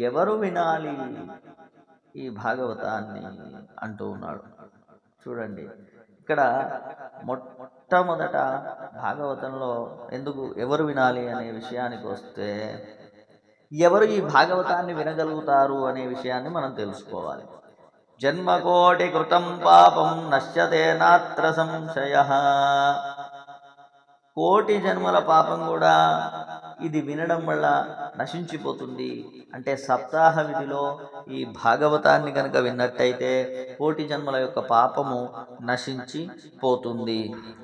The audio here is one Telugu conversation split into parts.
ఎవరు వినాలి ఈ భాగవతాన్ని అంటూ ఉన్నాడు. చూడండి, ఇక్కడ మొట్టమొదట భాగవతంలో ఎందుకు ఎవరు వినాలి అనే విషయానికి వస్తే, ఎవరు ఈ భాగవతాన్ని వినగలుగుతారు అనే విషయాన్ని మనం తెలుసుకోవాలి. జన్మకోటి కృతం పాపం నశ్యతే నాత్ర సంశయ. కోటి జన్మల పాపం కూడా ఇది వినడం వల్ల నశించిపోతుంది. అంటే సప్తాహ విధిలో ఈ భాగవతాన్ని కనుక విన్నట్టయితే కోటి జన్మల యొక్క పాపము నశించిపోతుంది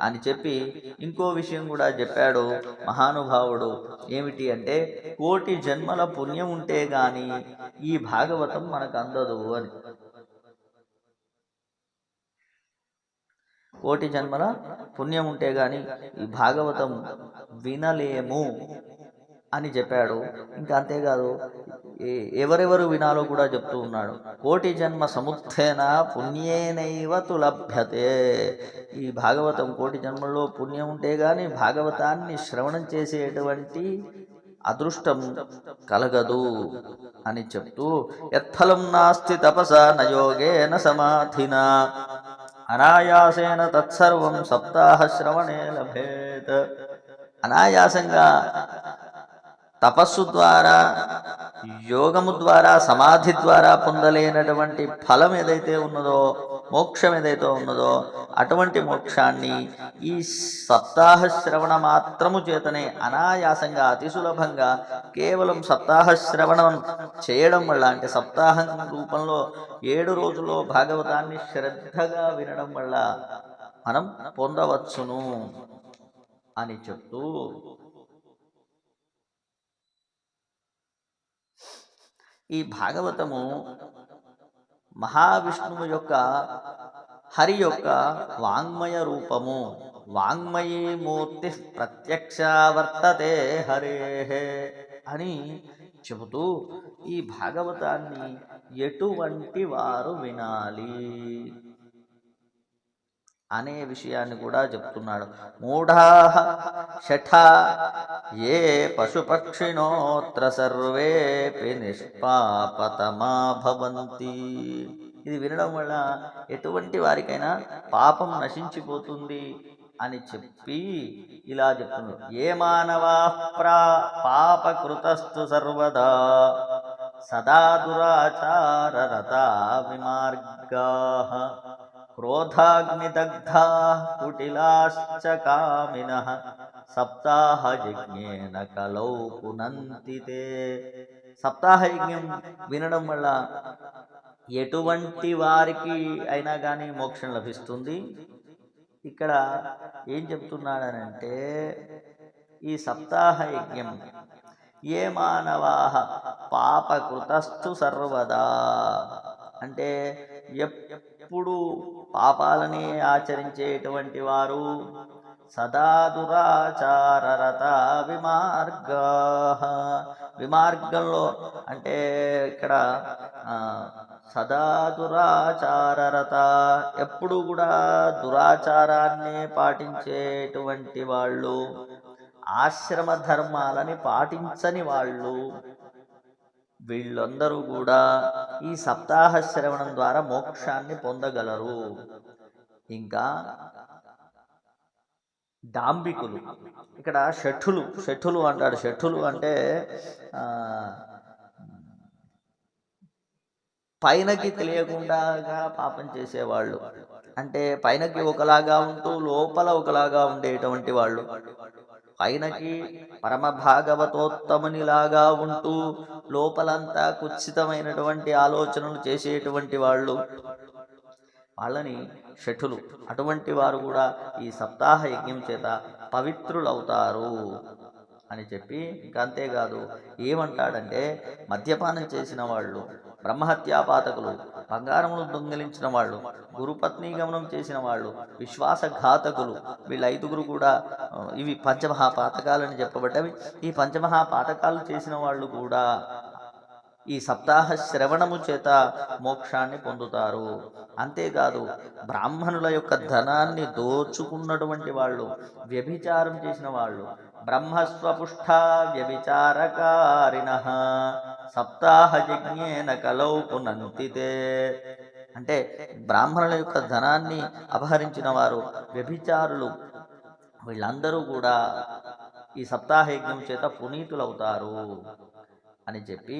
అని చెప్పి ఇంకో విషయం కూడా చెప్పాడు మహానుభావుడు. ఏమిటి అంటే, కోటి జన్మల పుణ్యం ఉంటే గాని ఈ భాగవతం మనకు అందదు అని. కోటి జన్మల పుణ్యం ఉంటే గాని ఈ భాగవతం వినలేము అని చెప్పాడు. ఇంకా అంతేకాదు, ఎవరెవరు వినాలో కూడా చెప్తూ ఉన్నాడు. కోటి జన్మ సముత్థేన పుణ్యేనైవ తులభ్యతే. ఈ భాగవతం కోటి జన్మల్లో పుణ్యం ఉంటే గాని భాగవతాన్ని శ్రవణం చేసేటువంటి అదృష్టం కలగదు అని చెప్తూ, యత్ఫలం నాస్తి తపస నయోగేన సమాధిన అనాయాసేన తత్సర్వం సప్తాహ శ్రవణే లభేత్. అనాయాసంగా తపస్సు ద్వారా, యోగము ద్వారా, సమాధి ద్వారా పొందలేనటువంటి ఫలం ఏదైతే ఉన్నదో, మోక్షం ఏదైతే ఉన్నదో, అటువంటి మోక్షాన్ని ఈ సప్తాహ శ్రవణ మాత్రము చేతనే అనాయాసంగా, అతి సులభంగా కేవలం సప్తాహ శ్రవణం చేయడం వల్ల, అంటే సప్తాహం రూపంలో 7 రోజుల్లో భాగవతాన్ని శ్రద్ధగా వినడం వల్ల మనం పొందవచ్చును అని చెప్తూ, ఈ భాగవతము మహావిష్ణువు యొక్క, హరి యొక్క వాంగ్మయ రూపము. వాంగ్మయీ మూర్తి ప్రత్యక్ష వర్తతే హరే అని చెబుతూ ఈ భాగవతాన్ని ఎటువంటి వారు వినాలి అనే విషయాన్ని కూడా చెప్తున్నాడు. మూఢాః శఠా ఏ పశుపక్షిణోత్ర సర్వేపి నిష్పాపతమా భవంతి. ఇది వినడం వల్ల ఎటువంటి వారికైనా పాపం నశించిపోతుంది అని చెప్పి ఇలా చెప్తున్నాడు. ఏ మానవా పాపకృతస్తు సర్వదా సదా దురాచారరతా విమార్గాః క్రోధాగ్నిదగ్ధా కుటిలాశ్చ కామినః సప్తాహ యజ్ఞేన కలౌ పునంతి తే. సప్తాహ యజ్ఞం వినడం వల్ల ఎటువంటి వారికి అయినా కానీ మోక్షం లభిస్తుంది. ఇక్కడ ఏం చెప్తున్నాడనంటే, ఈ సప్తాహ యజ్ఞం ఏ మానవాః పాపకృతస్థు సర్వదా, అంటే ఎప్పుడు పాపాలని ఆచరించేటువంటి వారు, సదా దురాచారరత విమార్గాః, విమార్గంలో అంటే ఇక్కడ సదా దురాచారరత, ఎప్పుడు కూడా దురాచారాన్ని పాటించేటువంటి వాళ్ళు, ఆశ్రమ ధర్మాలని పాటించని వాళ్ళు, వీళ్ళందరూ కూడా ఈ సప్తాహ శ్రవణం ద్వారా మోక్షాన్ని పొందగలరు. ఇంకా డాంబికులు, ఇక్కడ షఠులు అంటాడు. షఠులు అంటే పైనకి తెలియకుండా పాపం చేసేవాళ్ళు, అంటే పైనకి ఒకలాగా ఉంటూ లోపల ఒకలాగా ఉండేటువంటి వాళ్ళు, పైనకి పరమ భాగవతోత్తమునిలాగా ఉంటూ లోపలంతా కుత్సితమైనటువంటి ఆలోచనలు చేసేటువంటి వాళ్ళు, వాళ్ళని షఠులు. అటువంటి వారు కూడా ఈ సప్తాహ యజ్ఞం చేత పవిత్రులవుతారు అని చెప్పి, ఇంకా అంతేకాదు ఏమంటాడంటే, మద్యపానం చేసిన వాళ్ళు, బ్రహ్మహత్యాపాతకులు, బంగారమును దొంగిలించిన వాళ్ళు, గురుపత్ని గమనం చేసిన వాళ్ళు, విశ్వాసఘాతకులు, వీళ్ళ 5గురు కూడా ఇవి పంచమహాపాతకాలని చెప్పబడ్డవి. ఈ పంచమహాపాతకాలు చేసిన వాళ్ళు కూడా ఈ సప్తాహ శ్రవణము చేత మోక్షాన్ని పొందుతారు. అంతేకాదు, బ్రాహ్మణుల యొక్క ధనాన్ని దోచుకున్నటువంటి వాళ్ళు, వ్యభిచారం చేసిన వాళ్ళు, బ్రహ్మస్వపుష్ఠా వ్యభిచారకారిణః సప్తాహయజ్ఞేన కలౌ పునంతితే. అంటే బ్రాహ్మణుల యొక్క ధనాన్ని అపహరించిన వారు, వ్యభిచారులు, వీళ్ళందరూ కూడా ఈ సప్తాహయజ్ఞం చేత పునీతులవుతారు అని చెప్పి,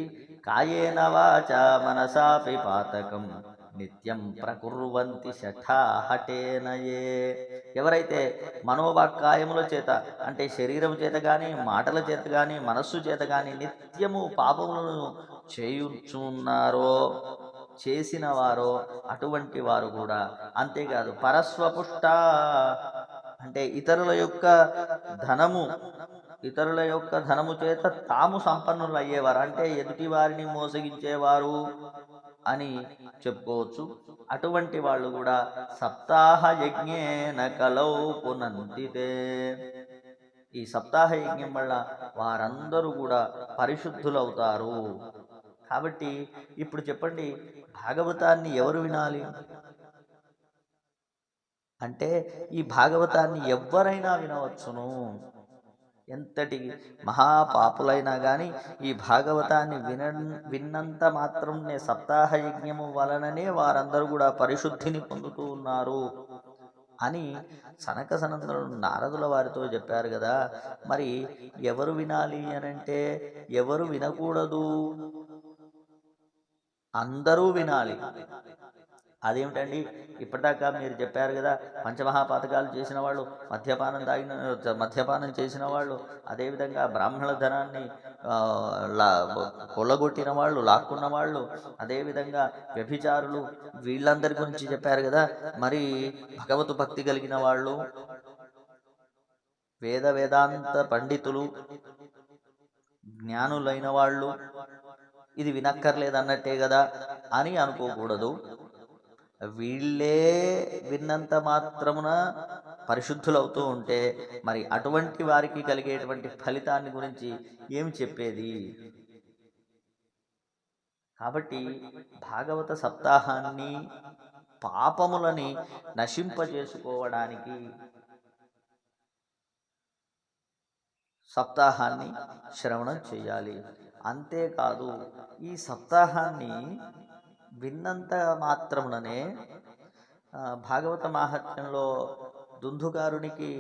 కాయేన వాచ మనసాపి పాతకం నిత్యం ప్రకుర్వంతి శఠాహటేనయే. ఎవరైతే మనోవాక్కాయముల చేత, అంటే శరీరం చేత కానీ, మాటల చేత కానీ, మనస్సు చేత కానీ నిత్యము పాపములను చేయుచున్నారో, చేసిన వారో అటువంటి వారు కూడా. అంతేకాదు పరస్వపుష్ట, అంటే ఇతరుల యొక్క ధనము చేత తాము సంపన్నులు అయ్యేవారు, అంటే ఎదుటి వారిని మోసగించేవారు అని చెప్పుకోవచ్చు. అటువంటి వాళ్ళు కూడా సప్తాహ యజ్ఞేన కలౌ పునంతితే. ఈ సప్తాహ యజ్ఞం వల్ల వారందరూ కూడా పరిశుద్ధులవుతారు. కాబట్టి ఇప్పుడు చెప్పండి, భాగవతాన్ని ఎవరు వినాలి అంటే, ఈ భాగవతాన్ని ఎవ్వరైనా వినవచ్చును. ఎంతటి మహాపాపులైనా కానీ ఈ భాగవతాన్ని విన్నంత మాత్రంనే, సప్తాహ యజ్ఞము వలననే వారందరూ కూడా పరిశుద్ధిని పొందుతూ ఉన్నారు అని సనక సనందనులు నారదుల వారితో చెప్పారు కదా. మరి ఎవరు వినాలి అనంటే ఎవరు వినకూడదు? అందరూ వినాలి. అదేమిటండి, ఇప్పటిదాకా మీరు చెప్పారు కదా, పంచమహాపాతకాలు చేసిన వాళ్ళు, మద్యపానం చేసిన వాళ్ళు, అదేవిధంగా బ్రాహ్మణుల ధనాన్ని కొల్లగొట్టిన వాళ్ళు, లాక్కున్న వాళ్ళు, అదేవిధంగా వ్యభిచారులు, వీళ్ళందరి గురించి చెప్పారు కదా. మరి భగవత్ భక్తి కలిగిన వాళ్ళు, వేదాంత పండితులు, జ్ఞానులైన వాళ్ళు ఇది వినక్కర్లేదన్నట్టే కదా అని అనుకోకూడదు. వీళ్ళే విన్నంత మాత్రమున పరిశుద్ధులవుతూ ఉంటే మరి అటువంటి వారికి కలిగేటువంటి ఫలితాన్ని గురించి ఏమి చెప్పేది? కాబట్టి భాగవత సప్తాహాన్ని పాపములని నశింపజేసుకోవడానికి సప్తాహాన్ని శ్రవణం చేయాలి. అంతేకాదు, ఈ సప్తాహాన్ని విన్నంత మాత్రముననే భాగవత మాహాత్మ్యంలో దుందుకారునికి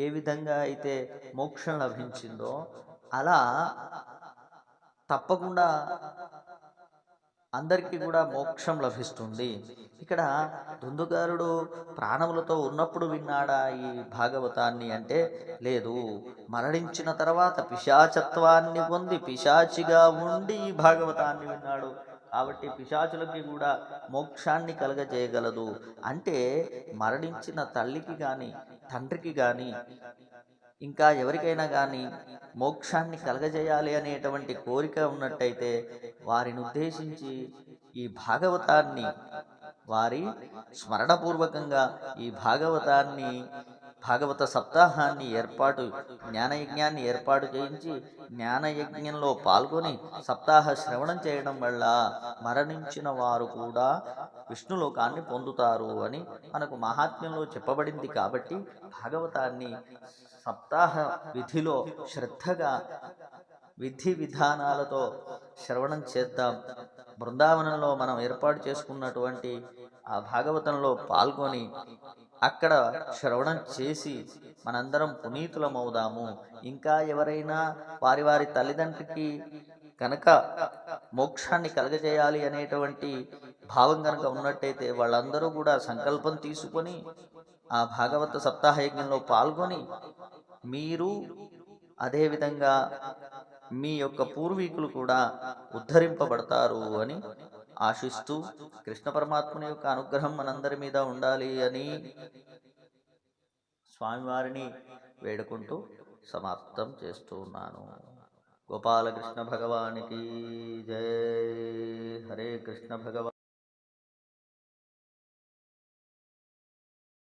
ఏ విధంగా అయితే మోక్షం లభించిందో అలా తప్పకుండా అందరికీ కూడా మోక్షం లభిస్తుంది. ఇక్కడ దుందుకారుడు ప్రాణములతో ఉన్నప్పుడు విన్నాడా ఈ భాగవతాన్ని అంటే లేదు, మరణించిన తర్వాత పిశాచత్వాన్ని పొంది పిశాచిగా ఉండి ఈ భాగవతాన్ని విన్నాడు. కాబట్టి పిశాచులకి కూడా మోక్షాన్ని కలగజేయగలదు. అంటే మరణించిన తల్లికి కానీ, తండ్రికి కానీ, ఇంకా ఎవరికైనా కానీ మోక్షాన్ని కలగజేయాలి అనేటువంటి కోరిక ఉన్నట్టయితే వారిని ఉద్దేశించి ఈ భాగవతాన్ని, వారి స్మరణపూర్వకంగా ఈ భాగవత సప్తాహాన్ని జ్ఞానయజ్ఞాన్ని ఏర్పాటు చేయించి జ్ఞానయజ్ఞంలో పాల్గొని సప్తాహ శ్రవణం చేయడం వల్ల మరణించిన వారు కూడా విష్ణులోకాన్ని పొందుతారు అని మనకు మహాత్మ్యంలో చెప్పబడింది. కాబట్టి భాగవతాన్ని సప్తాహ విధిలో శ్రద్ధగా విధి విధానాలతో శ్రవణం చేద్దాం. బృందావనంలో మనం ఏర్పాటు చేసుకున్నటువంటి ఆ భాగవతంలో పాల్గొని అక్కడ శ్రవణం చేసి మనందరం పునీతులమవుదాము. ఇంకా ఎవరైనా వారి తల్లిదండ్రికి కనుక మోక్షాన్ని కలగజేయాలి అనేటువంటి భావం కనుక ఉన్నట్టయితే వాళ్ళందరూ కూడా సంకల్పం తీసుకొని ఆ భాగవత సప్తాహయజ్ఞంలో పాల్గొని మీరు, అదేవిధంగా మీ యొక్క పూర్వీకులు కూడా ఉద్ధరింపబడతారు అని ఆశిస్తూ, కృష్ణ పరమాత్ముని యొక్క అనుగ్రహం మనందరి మీద ఉండాలి అని స్వామివారిని వేడుకుంటూ సమాప్తం చేస్తూ ఉన్నాను. గోపాలకృష్ణ భగవానికి జై. హరే కృష్ణ భగవాన్.